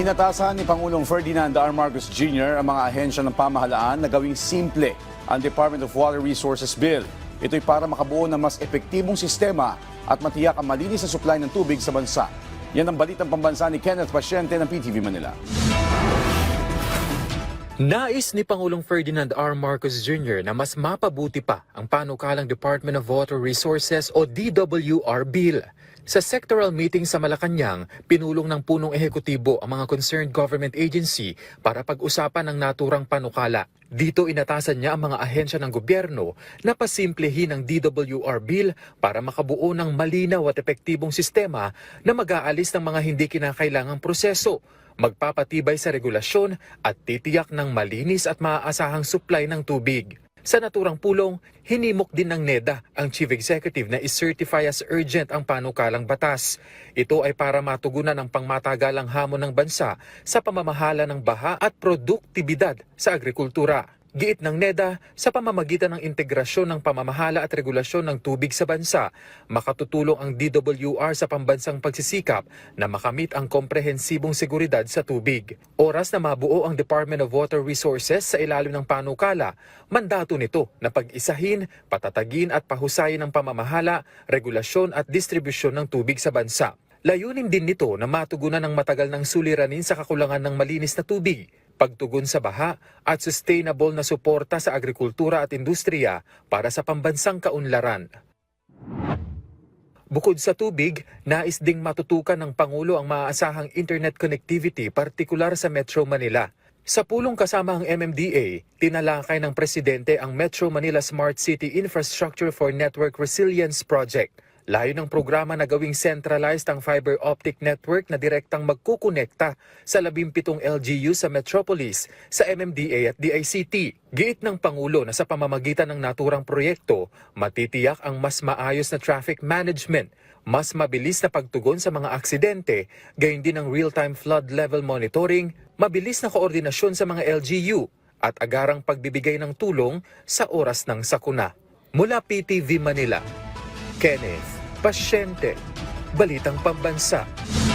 Inatasan ni Pangulong Ferdinand R. Marcos Jr. ang mga ahensya ng pamahalaan na gawing simple ang Department of Water Resources Bill. Ito'y para makabuo ng mas epektibong sistema at matiyak ang malinis na supply ng tubig sa bansa. Yan ang balitang pambansa ni Kenneth Pasyente ng PTV Manila. Nais ni Pangulong Ferdinand R. Marcos Jr. na mas mapabuti pa ang panukalang Department of Water Resources o DWR Bill. Sa sectoral meeting sa Malacanang, pinulong ng punong ehekutibo ang mga concerned government agency para pag-usapan ang naturang panukala. Dito inatasan niya ang mga ahensya ng gobyerno na pasimplehin ang DWR Bill para makabuo ng malinaw at epektibong sistema na mag-aalis ng mga hindi kinakailangang proseso, magpapatibay sa regulasyon at titiyak ng malinis at maaasahang supply ng tubig. Sa naturang pulong, hinimok din ng NEDA ang Chief Executive na i-certify as urgent ang panukalang batas. Ito ay para matugunan ang pangmatagalang hamon ng bansa sa pamamahala ng baha at produktibidad sa agrikultura. Giit ng NEDA, sa pamamagitan ng integrasyon ng pamamahala at regulasyon ng tubig sa bansa, makatutulong ang DWR sa pambansang pagsisikap na makamit ang komprehensibong seguridad sa tubig. Oras na mabuo ang Department of Water Resources sa ilalim ng panukala, mandato nito na pag-isahin, patatagin at pahusayin ang pamamahala, regulasyon at distribusyon ng tubig sa bansa. Layunin din nito na matugunan ang matagal ng suliranin sa kakulangan ng malinis na tubig, pagtugon sa baha at sustainable na suporta sa agrikultura at industriya para sa pambansang kaunlaran. Bukod sa tubig, nais ding matutukan ng Pangulo ang maaasahang internet connectivity partikular sa Metro Manila. Sa pulong kasama ang MMDA, tinalakay ng Presidente ang Metro Manila Smart City Infrastructure for Network Resilience Project. Layo ng programa na gawing centralized ang fiber optic network na direktang magkukonekta sa 17 LGU sa Metropolis, sa MMDA at DICT. Giit ng Pangulo na sa pamamagitan ng naturang proyekto, matitiyak ang mas maayos na traffic management, mas mabilis na pagtugon sa mga aksidente, gayon din ang real-time flood level monitoring, mabilis na koordinasyon sa mga LGU, at agarang pagbibigay ng tulong sa oras ng sakuna. Mula PTV Manila, Kenneth Pasyente, Balitang Pambansa.